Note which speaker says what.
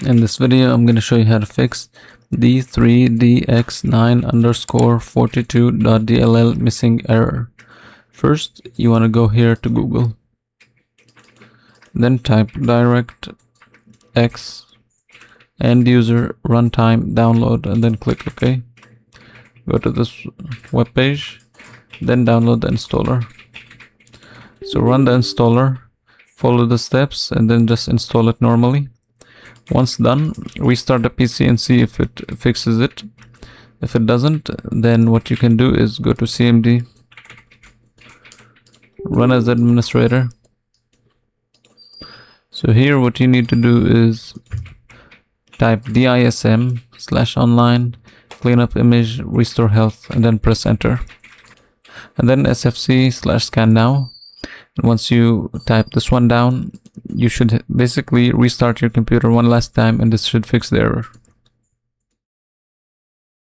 Speaker 1: In this video, I'm going to show you how to fix D3DX9_42.dll missing error. First, you want to go here to Google. Then type DirectX end user runtime download and then click OK. Go to this web page, then download the installer. So run the installer, follow the steps, and then just install it normally. Once done, restart the PC and see if it fixes it. If it doesn't, then what you can do is go to CMD, run as administrator. So here what you need to do is type dism/online, clean up image, restore health, and then press enter. And then sfc/scan now. And once you type this one down, you should basically restart your computer one last time and this should fix the error.